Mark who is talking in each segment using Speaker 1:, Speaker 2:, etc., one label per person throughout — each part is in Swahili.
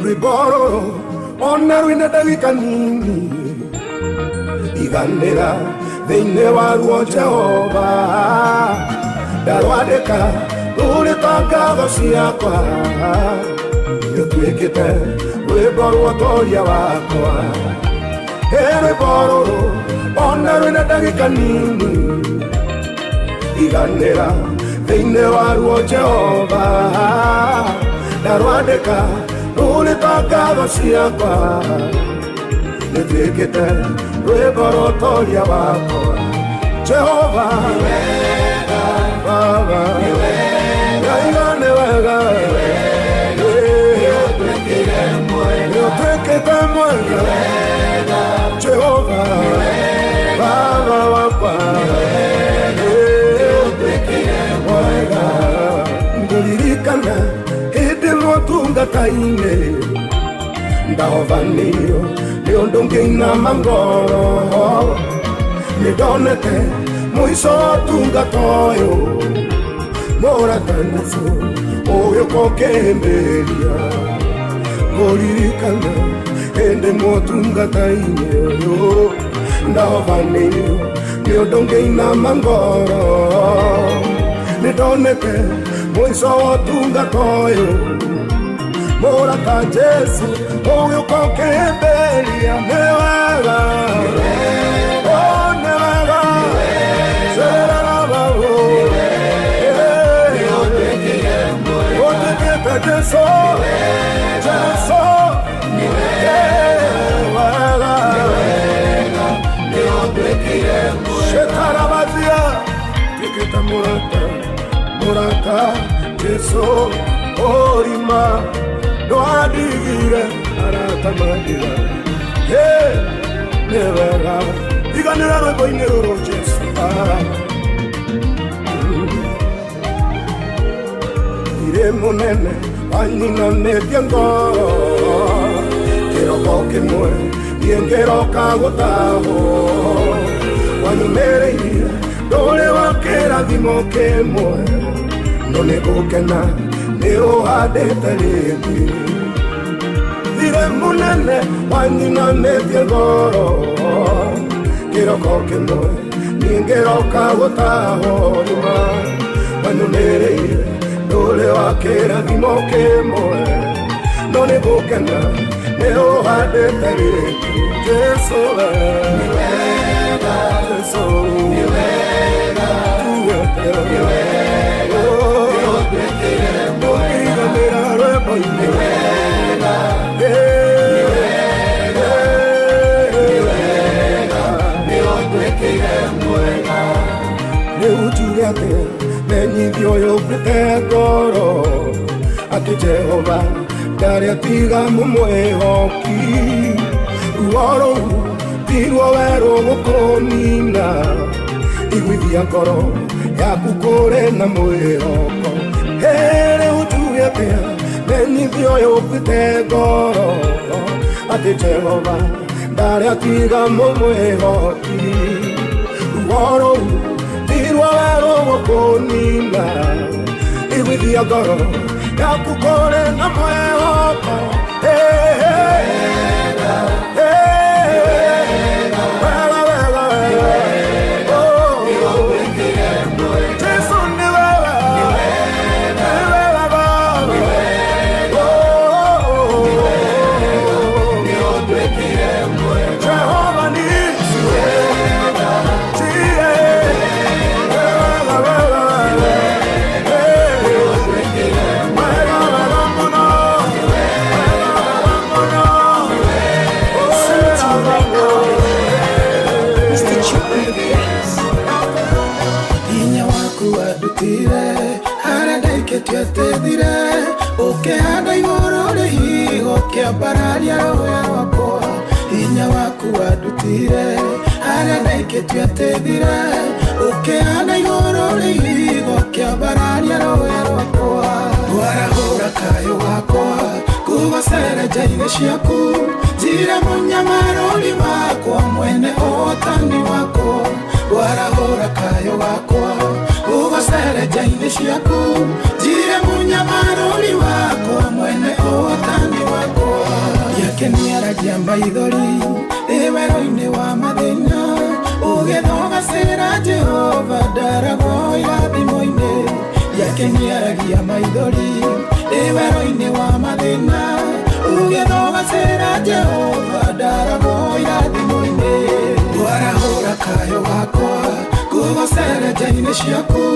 Speaker 1: Riboro ona rwina ndagika nini iganira thĩinĩ waruo Jehova ndarwandĩka rũrĩta ngatho ciakwa rũtuĩkĩte rwĩmbo rwa ũtongoria wakwa rwĩmbo rũrũ ona rwĩna ndagĩka nini iganĩra thĩinĩ waruo Jehova ndarwandĩka rũrĩta ngatho ciakwa rũtuĩkĩte rwĩmbo rwa ũtongoria wakwa Jehova Baba Ngai wega Nĩũtuĩkĩte mwega Jehova Baba wakwa mwega ngũririkana hĩndĩ motungata-inĩ ndahobanĩirio nĩ ũndũ ngĩinama ngoro nĩndonete mũico wa ũtungata ũyũ mũratanicu ũgĩũka ũkĩhĩmbĩria ngũririkana hĩndĩ motungata-inĩ ũyũ ndahobanĩirio nĩ ũndũ ngĩinama ngoro nĩndonete mũico wa ũtungata ũyũ mũrata Jesu ũgĩũka ũkĩhĩmbĩria nĩ wega Jesu, Jesu, Shetarabazia, tikita murata, Jesu, orima, doadigire, aratamadira, nevera, iganira rwĩmbo rũrũ Jesu, ire munene wanyinanĩtie ngoro kĩroko kĩmwe ngĩroka gũtahwo wanyumĩrĩirie ndũrĩ wa kĩrathimo kĩmwe no nĩgũkena nĩũhandĩte rĩngĩ ire munene wanyinanĩtie ngoro kĩroko kĩmwe ngĩroka gũtahwo wanyumĩrĩirie ndũrĩ wa kĩrathimo kĩmwe no nĩgũkena nĩũhandĩte rĩngĩ Jesu nĩ wega Jesu nĩ wega nĩũtuĩkĩre mwega rwĩmbo-inĩ nĩ wega nĩũtuĩkĩre mwega rĩu njuge atĩa menyithio ũyũkĩte ngoro atĩ Jehova ndarĩ atiga mũmwĩhoki ruo rũu tiruo werũ gũkũnina iguithia ngoro yaku kũrĩ na mwĩhoko rĩu njuge atĩa menyithio ũyũkĩte ngoro atĩ Jehova ndarĩ atiga mũmwĩhoki ruo rũu tiruo werũ gũkũnina iguithia ngoro yaku kũrĩ na mwĩhoko Tethire ukihanda igũrũ rĩhigo kĩambararia rũhĩa rwakwa hinya waku wandutire harĩa ndaikĩtio tethire ukihanda igũrũ rĩhigo kĩambararia rũhĩa rwakwa warahũra kayũ gakwa kũgocere njĩra ciaku njĩra mũnyamarũri wakwa mwene ũhotani wakwa warahũra kayũ gakwa kũgocere njĩra ciaku njĩra mũnyamarũri wakwa mwene ũhotani wakwa yake niaragia maithori werũ-inĩ wa mathĩna ũgĩthogacĩra Jehova ndaragwo irathimo-inĩ yake niaragia maithori werũ-inĩ wa mathĩna ũgĩthogacĩra Jehova ndaragwo irathimo-inĩ warahũra kayo gakwa kũgocere nja-inĩ ciaku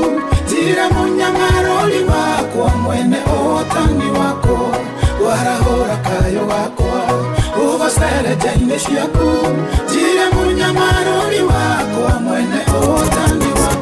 Speaker 1: njĩra mũnyamarũri wakwa mwene ũhotani wakwa warahũra kayo gakwa ũgocere nja-inĩ ciaku njĩra mũnyamarũri wakwa mwene ũhotani wakwa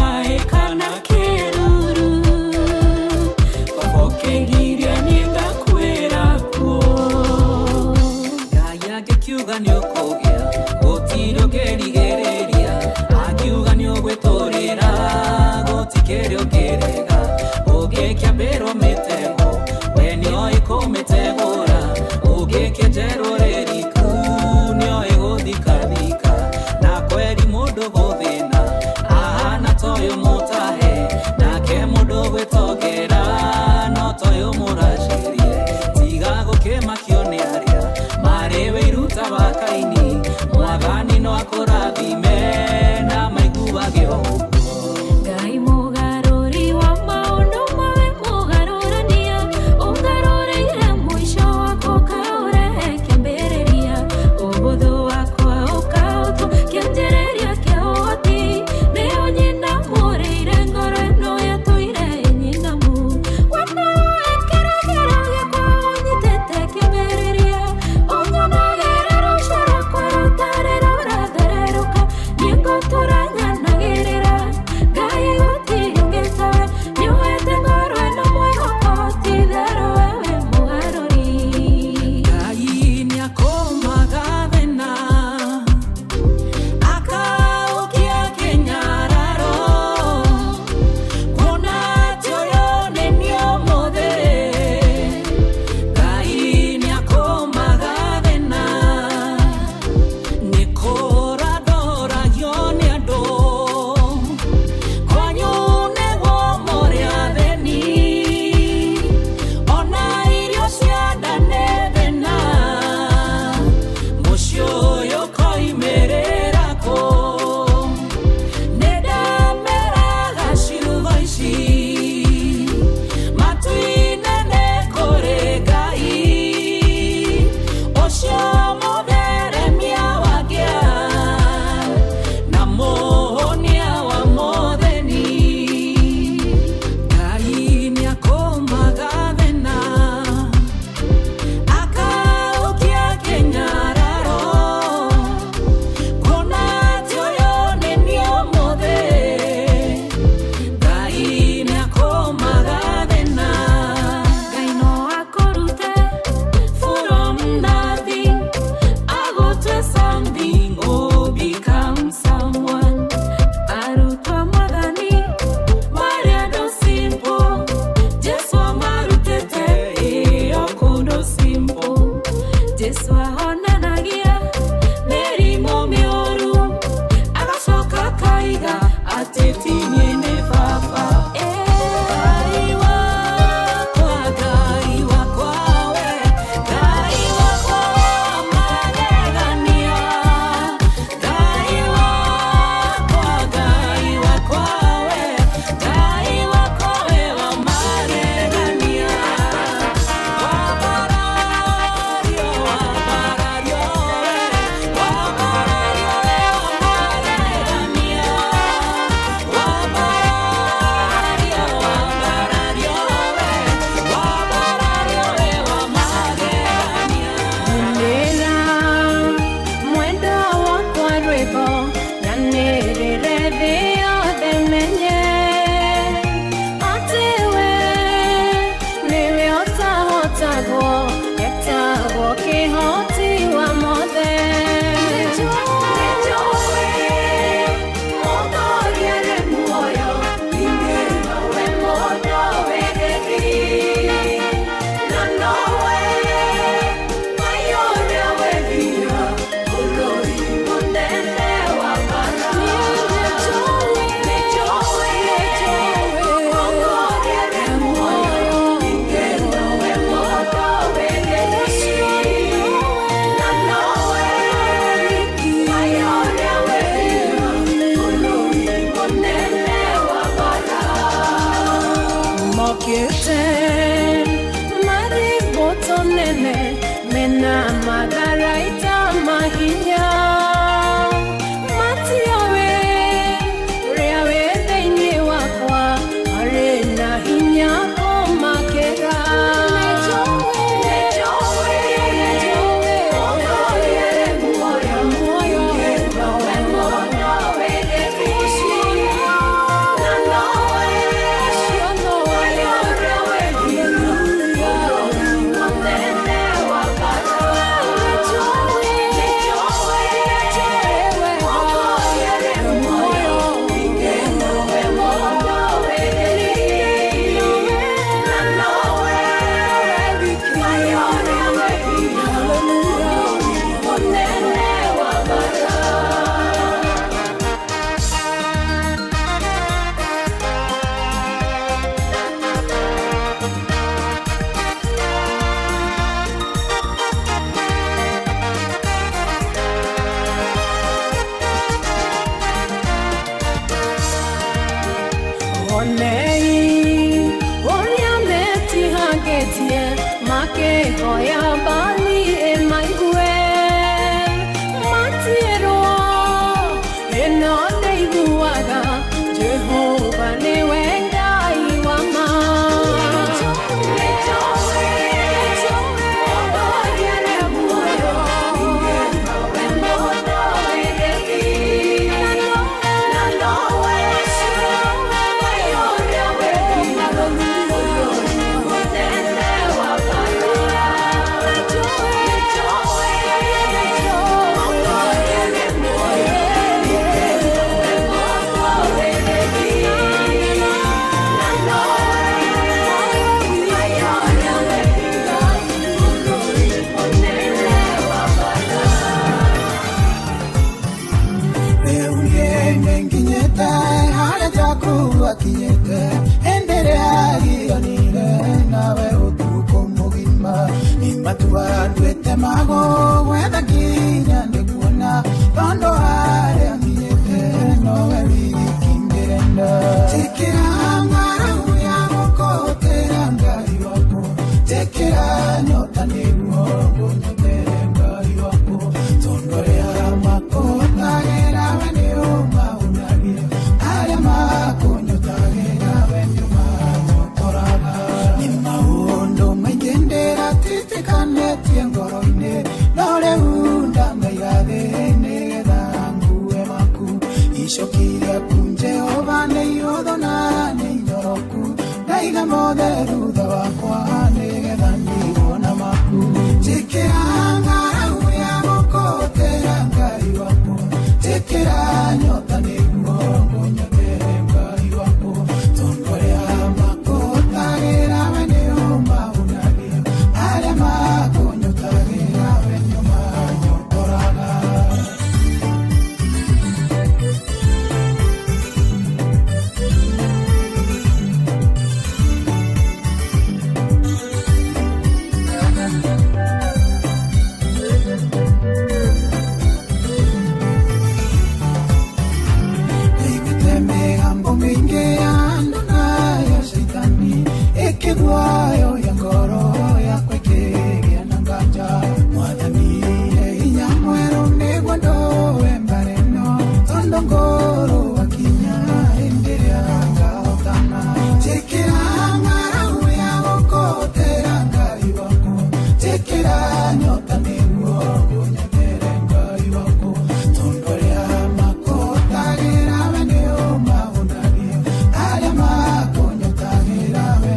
Speaker 2: mai kana keruru Koke giria niga kwera kuo Gaya gekiuga nyokogia Gotiro gerigereria Akiuga nyogwetorera Gotikereo gerega Oge kiambero metego Wenio iko metegora Oge kejero reriku Nio ego dikadika Na kweri mudo godhina Ahana toyo mutahe Na ke mudo gwetogera No toyo murashirie Tiga goke makione aria Marewe iruta wakaini Mwagani no akorathime Na maiguwa geogu
Speaker 3: Ngai mugaruri wa maundu mawe mugarurania Ungarureire mwisho wako kaurehe kiambĩrĩria Ũhũthũ wakwa ũkaũthũ kĩanjĩrĩria kĩa ũhoti Nĩyo nyina mũrĩire ngoro ĩno yatũire nyina Onei Oria meti hagetie Make hoya bali e maigue Matiero Eno neibuaga Jehovah ne wengai wama Tuandwete mago wetha kinya ndikuona tondo hare angiyete nowe wikingirenda tikira ngaragu ya gukotera ngai wako tikira nyota niguo ngunyotera ngai wako tondo ria makotagera we niumaunagia aria makunyotagera we niumagotoraga ni maundu maingi ndĩratitikane ngoro-inĩ no rĩu ndangaigathĩ nĩgetha ngue maku icoki rĩaku Jehova nĩ ihũthũ na nĩ inyoroku ndaiga mothe thutha wakwa nĩgetha nĩguona maku njĩkĩra ng'aragu ya gũkũgũtĩra ngai waku njĩkĩra nyota nĩguo ngũnyotere ngai waku tondũ rĩa makũtagĩra we nĩũmagunagia arĩa makunyotagĩra we nĩũmanyotoraga Guayo ya ngoro yakwa ikĩgĩa na nganja mwathani hinya mwerũ nĩguo ndoe mbara ĩno tondũ ngoro wakinya hĩndĩ ĩrĩa ngahotana njĩkĩra ng'aragu ya gũkũgũtĩra ngai waku njĩkĩra nyota nĩguo ngũnyotere ngai waku tondũ rĩa makũtagĩra we nĩũmagunagia arĩa makunyotagĩra we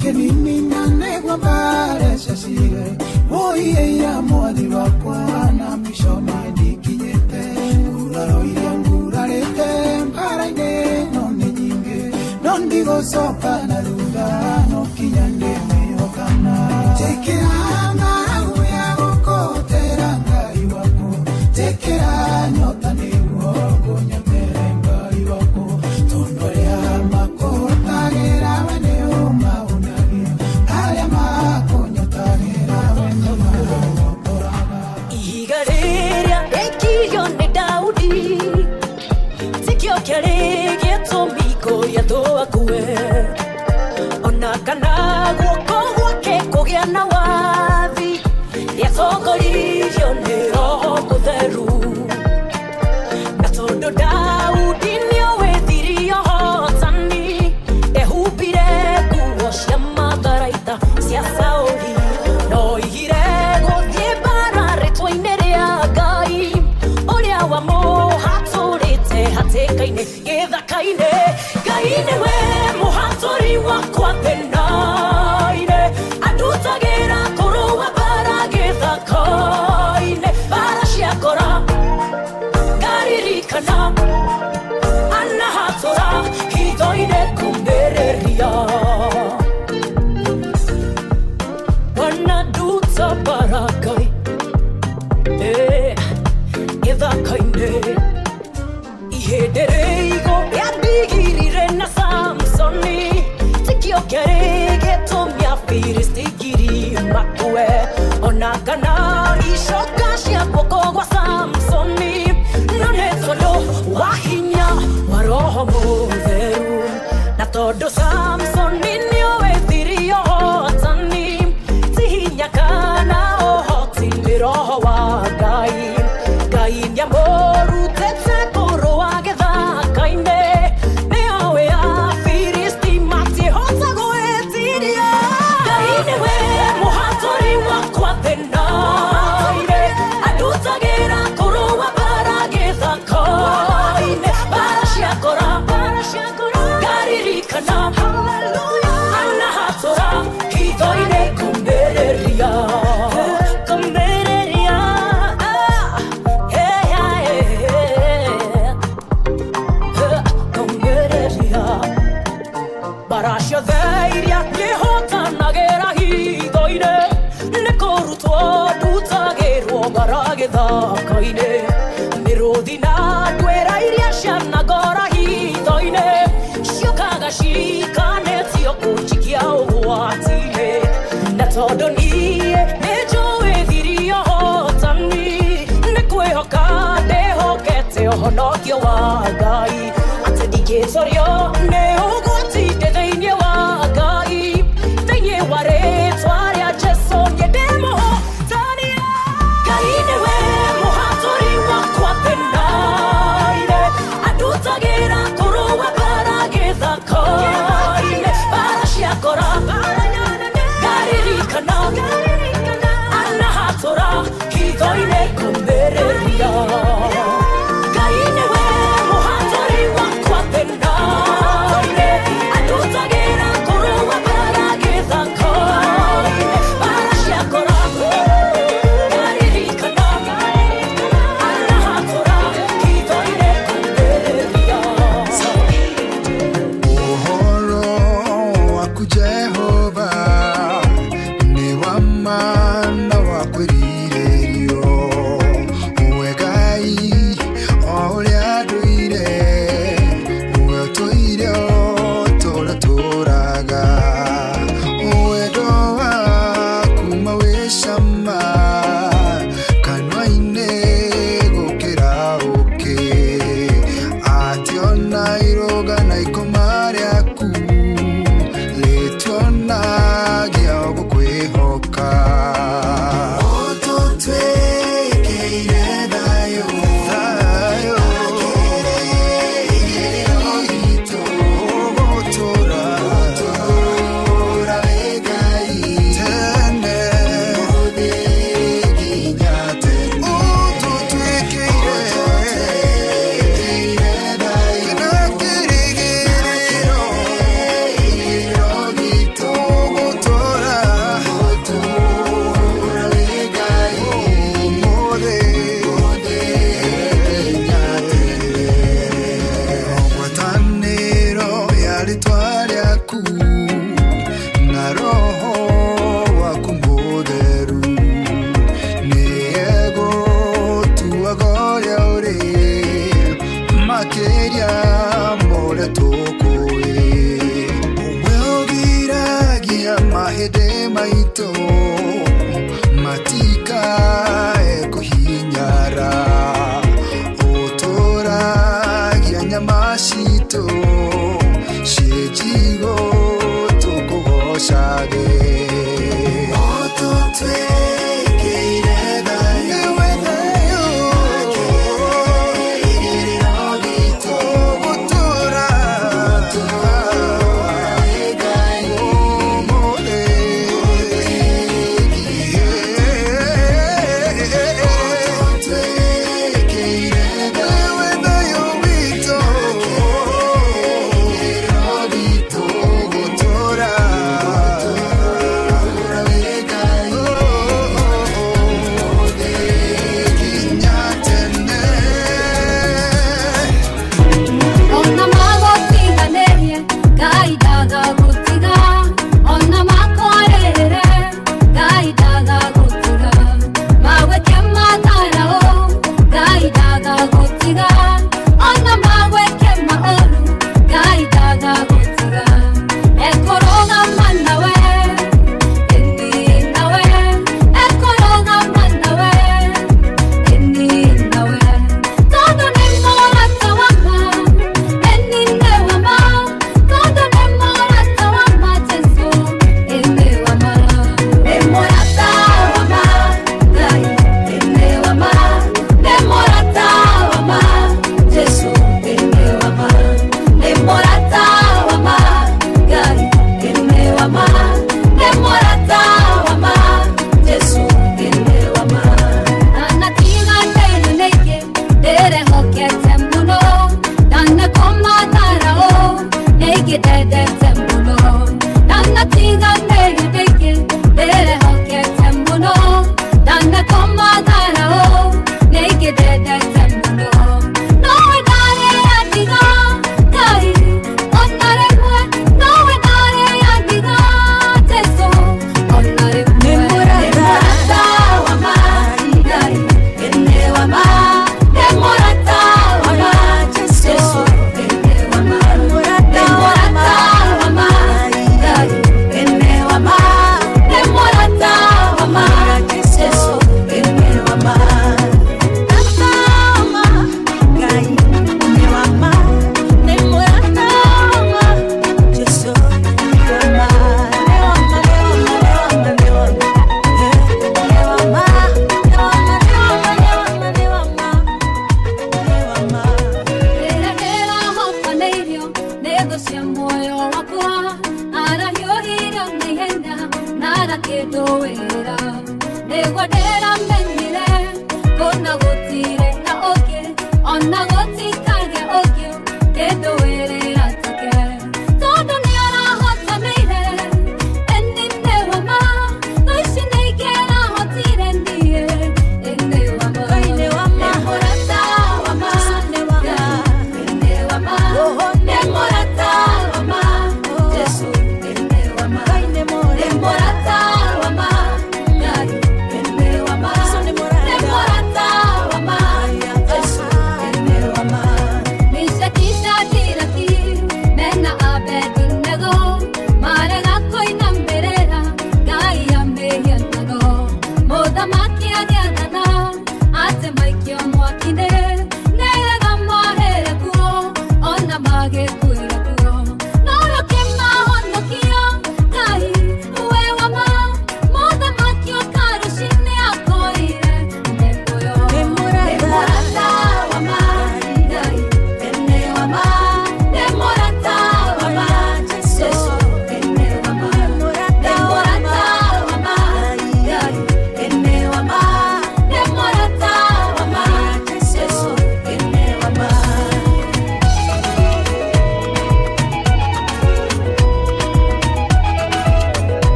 Speaker 3: Kenini na negwa baresha sige Oye ya mwathi wakwa na mwisho maindikinyete Nguraro iria ngurarete mpara-inĩ no nĩ nyingĩ no ndigũcoka na thutha no kinya ndĩmĩhokana njĩkĩra ng'aragu ya gũkũgũtĩra ngai waku njĩkĩra nyota nĩguo ngũnyotere ngai waku tondũ rĩa makũtagĩra we nĩũmagunagia arĩa makunyotagĩra we nĩũmanyotoraga
Speaker 4: ihiga rĩrĩa rĩaikirio nĩ Daudi tikĩo kĩarĩ gĩtũmi kũrĩa tũgakue ona kana guoko gwake kũgĩa na wathi rĩatongoririo nĩ Roho Mũtheru na tondũ Daudi nĩowĩthirie ũhotani ehumbire nguo cia matharaita cia Saũli no oigire gũthiĩ mbara rĩtwa-inĩ rĩa Ngai ũrĩa wamũhatũrĩte hatĩka-inĩ gĩthaka-inĩ Ngai nĩwe mũhatũri wakwa thĩna-inĩ andutagĩra kũrũa mbara gĩthaka-inĩ mbara cia ngora ngaririkana anahatũra hitho-inĩ kũmbĩrĩria wanaduta mbara Ngai gĩthaka-inĩ ihĩndĩ rĩigo rĩa ndigirire na Samsoni tikĩo kĩarĩ gĩtũmi Afilisti ngiri makue ona kana icoka cia guoko gwa Samsoni no nĩ tondũ wa hinya Todo Samson ninyo ethirio hotani Tihinya kana o hoti roho wa Ngai Ngai ndiamoru tete koro wagetha kainde Neowe a Filisti mati hota goetiria Ngai niwe muhatori wakwa thenaire Adutagira koro wa baragetha kaine Barashiakora Garirikana Anahatora Hidoine kumbereria Kumbereria Kumbereria Barashia dhairia Yehota nagera hidoine Nekorutwa dutagerwo baragetha kaine Mirodina dwera iria shanagora hidoine Shiokaga shikane tio kuchikia uwatile Na todo niye nejoe dhirio hotani Nekwehoka dehokete ohonokio wa Ngai Ate digetorio neogoti dedenye wa Ngai Denye ware tware a Jesu nyedemo hotania Ngai newe muhatori wakwa thenaire Adutagira koro wa baragetha kaine Barashiakora Garirikana Anahatora Hidoine kumbereria Ngai niwe muhatori wakwa thenaire Adutagira koro wa baragetha kaine Barashiakora Garirikana Anahatora Hidoine kumbereria
Speaker 3: Uhoro waku Jehova ni wa maana wa kwĩrirĩrio Uwe Ngai o ũrĩa ndũire Uwe ũtũire ũtũũra tũũraga Wendo waku mawĩ cama kanua-inĩ gũkĩra ũkĩ Atĩ ona iroga na ikoma rĩaku rĩtuonagia gũkwĩhoka Ũtũtwĩkĩire thayũ Kĩrĩgĩrĩro gitũ gũtũũra wĩ Ngai tene Gũthiĩ nginya tene Ũtũtwĩkĩire thayũ na kĩrĩgĩrĩro gitũ gũtũũra wĩ Ngai ũmũthĩ nginya tene Ngwatanĩro ya rĩĩtwa rĩaku na Roho waku mũtheru nĩegũtuaga ũrĩa ũrĩ makĩria ma ũrĩa tũkũĩ Ũwe ũgiragia mahĩndĩ maitũ matikae kũhinyara Ũtũũragia nyama citũ ciĩ njigũ tũkũgocage Ũtũtwĩkĩire thayũ Kĩrĩgĩrĩro gitũ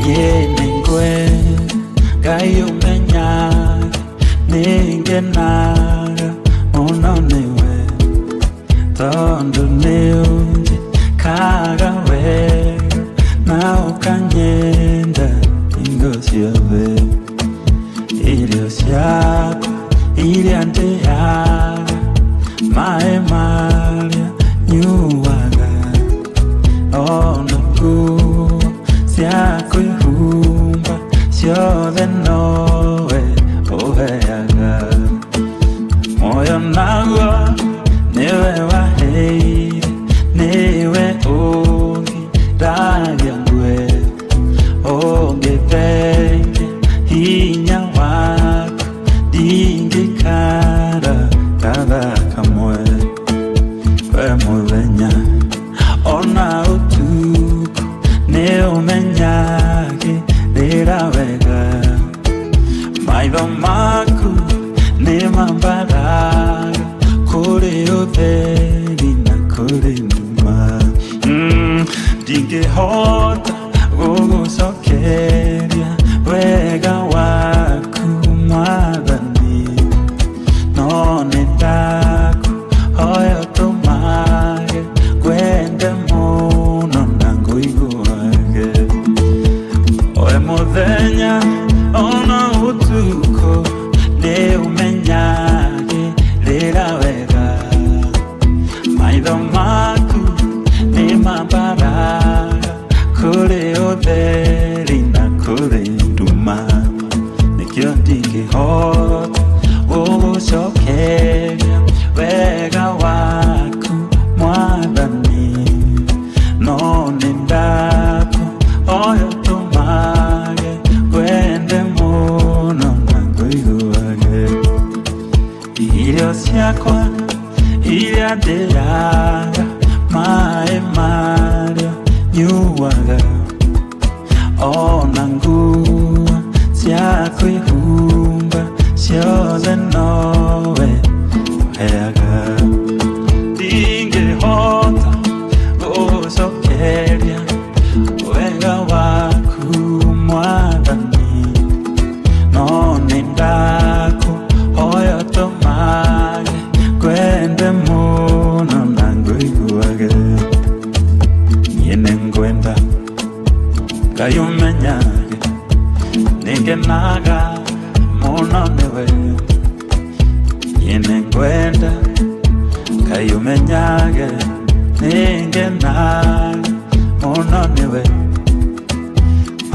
Speaker 5: yenengwe gayumenya ningenaga unonewe tondo neunje kagawe na ukanyenda ingosyobe ilio syako iliante yaga maemalia nyuwaga onoku syako ihumba syothe nowe uheaga moyo naguo niwe waheire niwe ungiragia ngwe ungithenge hinya wako ndingikara katha kamwe we muthenya ona utuku ni umenyagirira wega maitho maku ni mambaraga kuri utheri na kuri nduma ndingihota gugucokeria wega waku mwathani no nindakuhoya utumage gwende muno na nguiguage we muthenya ona utuko ni umenyagirira wega maitho maku ni mambaraga kuri utheri na kuri nduma nikio ndingihota gugucokeria wega waku mwathani no nindakuhoya utumage gwende muno na nguiguage irio ciakwa iria ndĩraga maĩ marĩa nyuaga ona nguo cia kwĩhumba ciothe nowe ũheaga ndingĩhota gũcokeria wega waku mwathani no nĩndakũhoya ũtũmage gwende muno na nguiguage niĩ nĩngwenda Ngai ũmenyage nĩngenaga muno nĩwe niĩ nĩngwenda Ngai ũmenyage nĩngenaga muno nĩwe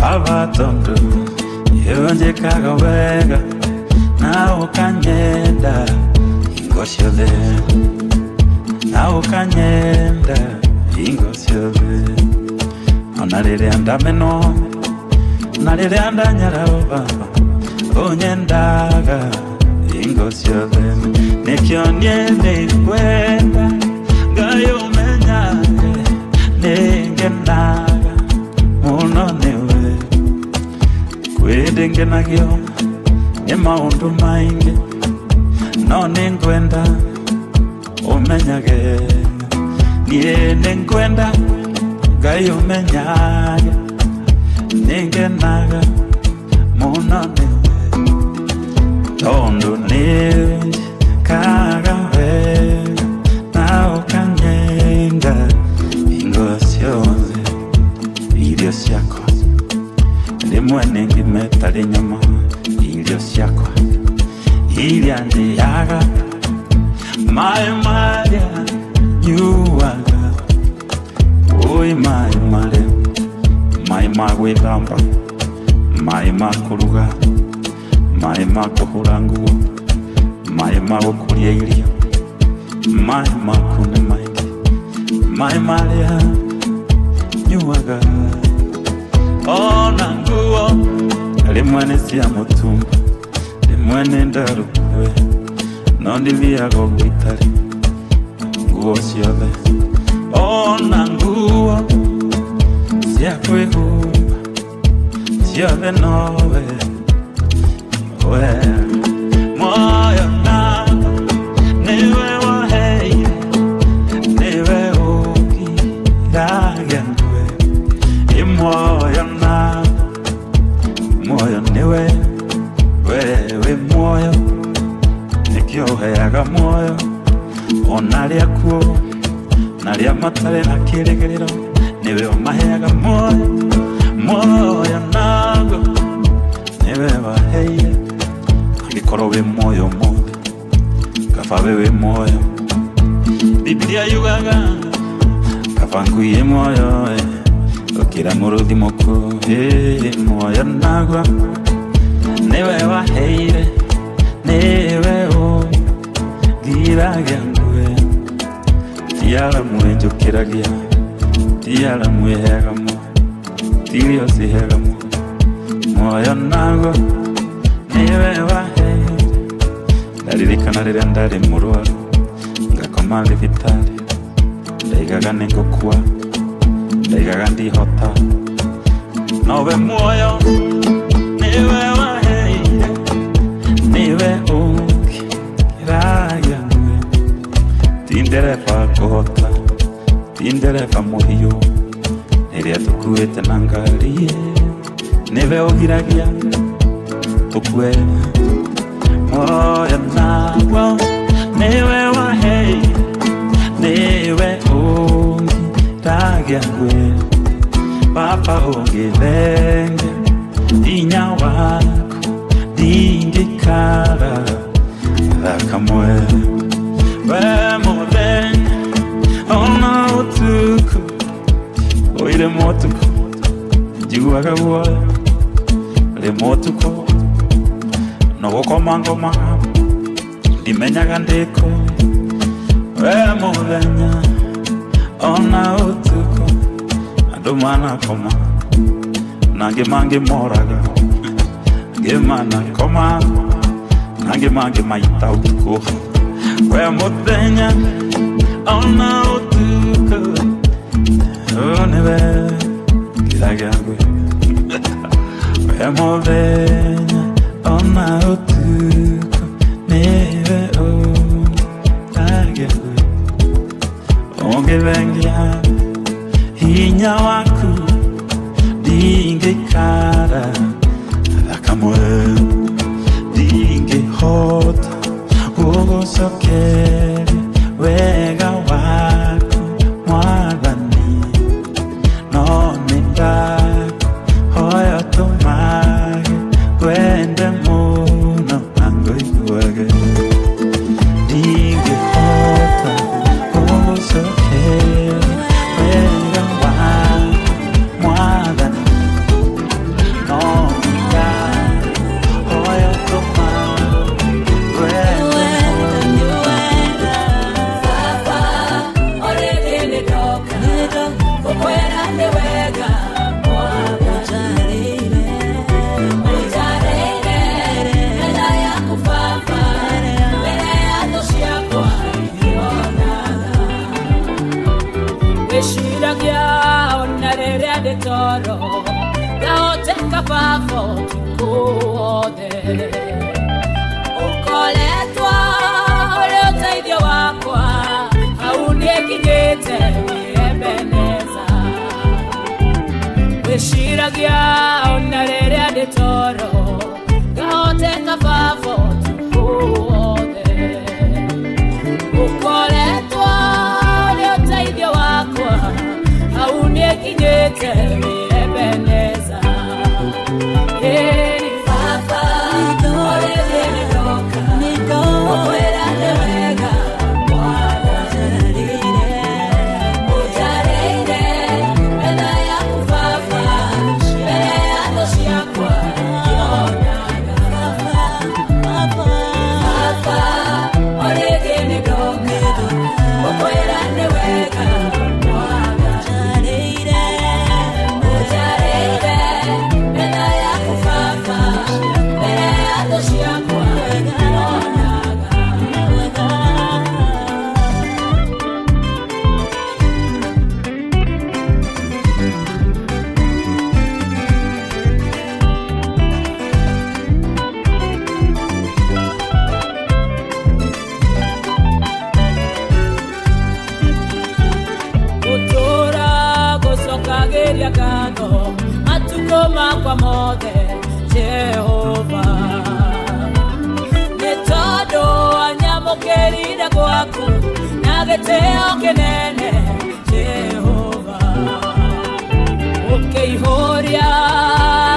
Speaker 5: Baba tondu yonjekaga wega na ukanyenda ingo ciothe na ukanyenda ingo ciothe ona rĩrĩa ndameno na rĩrĩa ndanyarao Baba unyendaga ingo ciothe nĩkĩo niĩ nĩngwenda Ngai ũmenyage nĩngenaga muno nĩwe kwĩndĩngenagio nĩ maũndũ maingĩ no nĩngwenda ũmenyage niĩ nĩngwenda Ngai ũmenyage nĩngenaga muno nĩwe tondũ nĩnjĩkaga wega na ũkanyenda hingo ciothe irio ciakwa rĩmwe nĩngĩmetarĩ nyama irio ciakwa iria ndĩaga maĩ marĩa nyuaga oi maĩ marĩa maĩ ma gwĩthamba maĩ ma kũruga maĩ ma kũhũra nguo maĩ ma gũkũria irio maĩ maku nĩ maingĩ maĩ marĩa nyuaga ona nguo rĩmwe nĩ cia mũtumba rĩmwe nĩ ndarũkue no ndithiaga ũguo itarĩ nguo ciothe ona nguo cia kwĩhumba ciothe nowe we moyo nako niwe waheire niwe ũngiragia ngwe moyo nako kuo naria matare na kiregerero niwe omaheaga moyo nago niwe waheire angĩkorwo wĩ muoyo mothe kaba wĩ muoyo Biblia yugaga kaba nguie muoyo ukira mũrũthi mũkũ muoyo nago niwe waheire niwe giragia ngwe tiara mwenjo kiragia tiara mwehega mo tirio sihega mo moyo nago niwe waheire ndaririkana rĩrĩa ndarĩ mũrwaru ngakoma thibitarĩ ndaigaga nĩngũkua ndaigaga ndihota nowe muoyo niwe waheire niwe ungiragia ngwe ti ndereba kũhota ti ndereba mũhiũ ĩrĩa tũkuĩte na ngari niwe ũgiragia tũkue moyo naguo niwe waheire niwe ungiragia ngwe Papa ungithengia hinya wako ndingĩkara thakamwe we mũthenya ona ũtukũ ũire mũtukũ njiguaga guoya rĩmwe ũtukũ no gũkoma ngoma ndimenyaga ndĩkũ we mũthenya ona ũtukũ andũ manakoma nangĩ mangĩmoraga angĩ manakoma nangĩ mangĩmaita ũtukũ we mũthenya ona ũtukũ niwe ngiragia ngwe we mũthenya ona ũtukũ niwe ngiragia ngwe ũngĩthengia hinya waku ndingĩkara thakamwe ndingĩhota gũgũcokeria wega waku mwathani no nĩndahoya tũmage wende mũno na ngũiguage ndingĩhota gũgũcokeria wega waku mwathani no nĩndahoya tũmage wende Toro, gaoteka pafo tukuode ukoletwa ule utaidio wakwa hauniekigete wiebeneza weshiragia onarere ade toro gaoteka pafo tukuode ukoletwa ule utaidio wakwa hauniekigete Ebeneza, Papa, orede nidoka, okwera newega, utarire, ena ya kufafa, ene ya doshi yakwa, Papa, orede nidoka, okwera newega, matukoma kwa mothe Jehova netodo anyamokerire gwaku nage
Speaker 4: gĩtĩo kĩnene Jehova ũkĩihũria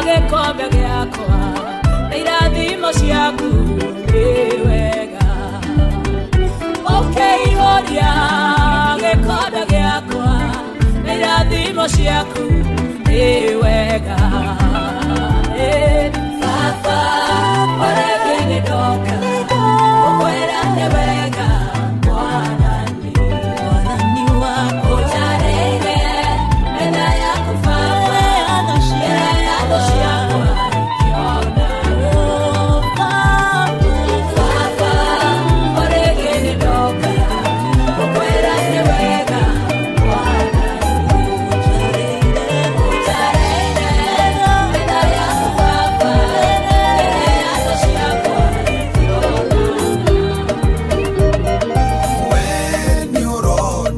Speaker 4: gĩkombe gĩakwa na irathimo ciaku nĩ wega ũkĩihũria gĩkombe gĩakwa na irathimo ciaku nĩ wega Baba orege nĩndoka ũkwĩra nĩ wega mwathani wako ũnjarĩire metha yaku Baba mbere ya thũ ciakwa ikĩona Baba orege nĩndoka ũkwĩra nĩ wega mwathani ũnjarĩire metha yaku Baba mbere ya thũ ciakwa ikĩona
Speaker 3: When you're on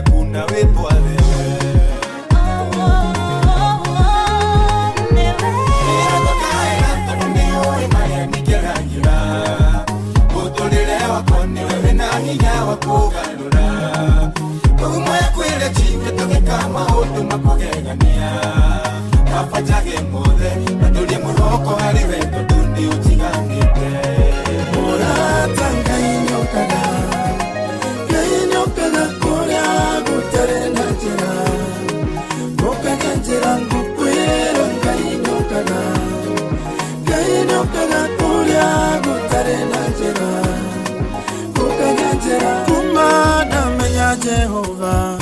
Speaker 3: kuna wetwa wewe
Speaker 1: Jehova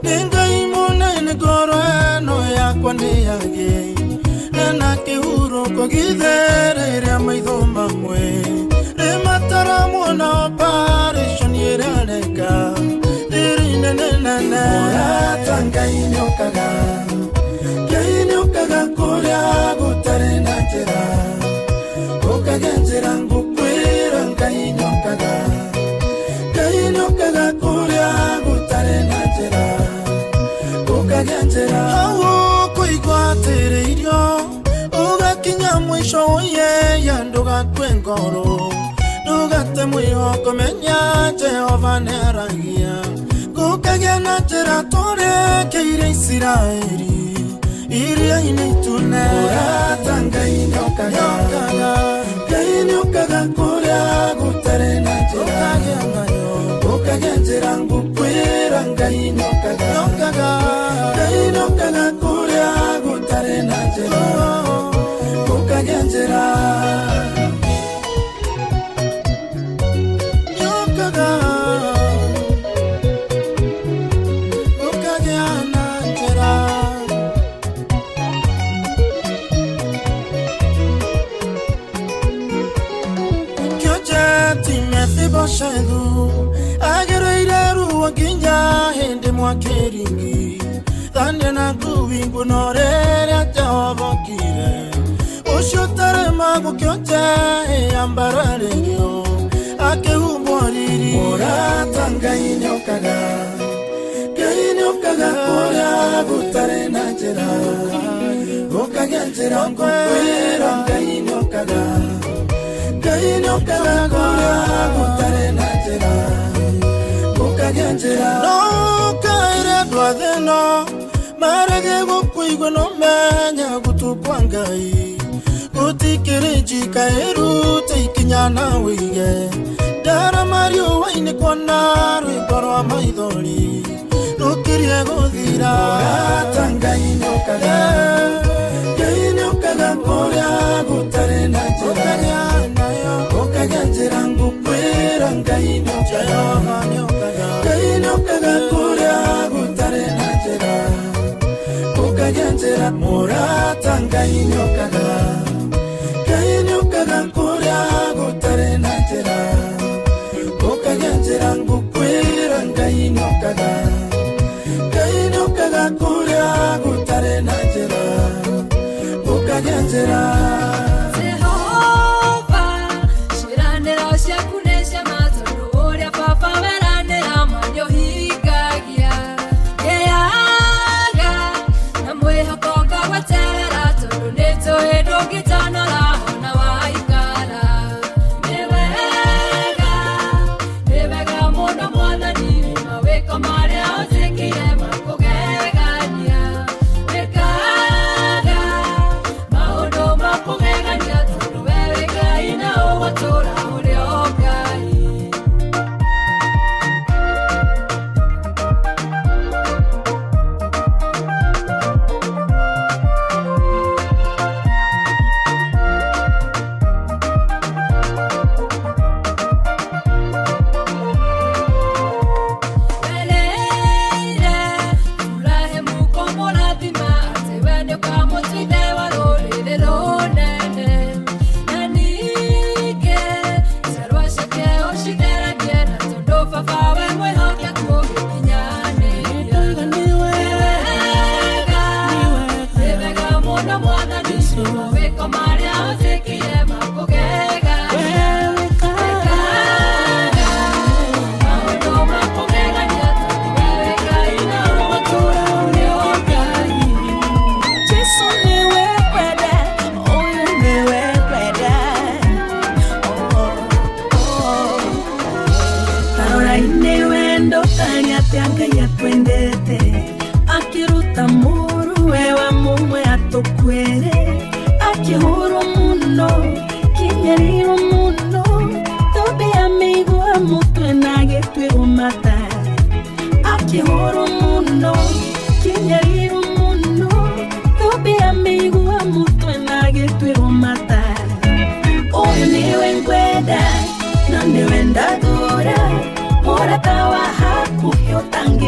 Speaker 1: ningai munene gorano yakwa ni yage na kihuro kogitherera maitho mamwe re matara mwana operation yerareka dirine nene tangai nyokaga koria gutare na jera ukagenjera ngukwira ngai nyokaga koria gutare na jera ukagenjera hawo kuigwatere irio ugakinya mwisho ye yanduga kwengoro ndugate mwihoko menya Jehova neragia gukagĩa na njĩra tũrekeire Isiraeli iria-inĩ itune Ngai nĩokaga kũrĩa gũtarĩ na njĩra gũkagĩa njĩra ngũkwĩra Ngai nĩokaga kũrĩa gũtarĩ na njĩra gũkagĩa njĩra Shaidu agereire ruo nginya hindi mwakeringi thania na nguvingu norere Jehova-kire ucio tarema gukionje ambararĩrio akĩhumbwo riri mũrata Ngai nĩokaga kũrĩa gũtarĩ na njĩra gũkagĩa njĩra ngũkwĩra Ngai nĩokaga kũrĩa gũtarĩ na njĩra gũkagĩa njĩra no kaire ndwathĩno marege gũkũigua no menya gũtũkwa Ngai gũtikĩrĩ njika ĩrute ikinya na wĩige ndara mariũa-inĩ kuona rwĩmbo rwa maithori rũkĩrie gũthira mũrata Ngai nĩokaga kũrĩa gũtarĩ na njĩra gũkagĩa njĩra ngũkwĩra Ngai nĩokaga kũrĩa gũtarĩ na njĩra gũkagĩa njĩra mũrata Ngai nĩokaga kũrĩa gũtarĩ na njĩra gũkagĩa njĩra ngũkwĩra Ngai nĩokaga kũrĩa gũtarĩ na njĩra gũkagĩa njĩra
Speaker 4: Don't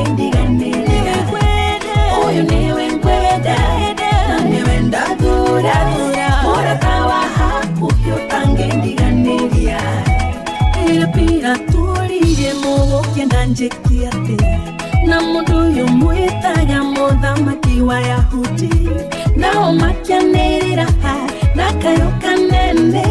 Speaker 5: utangendiganĩria ũyũ nĩwe ngwenda na nĩwe ndathura mũrata wa hakuhĩ ũtangendiganĩria pira tũrire mũgũkĩa na njĩkie atĩa na mũndũ ũyũ mwĩtaga mũthamaki wa Yahudi nao makĩanĩrĩra na kayo kanene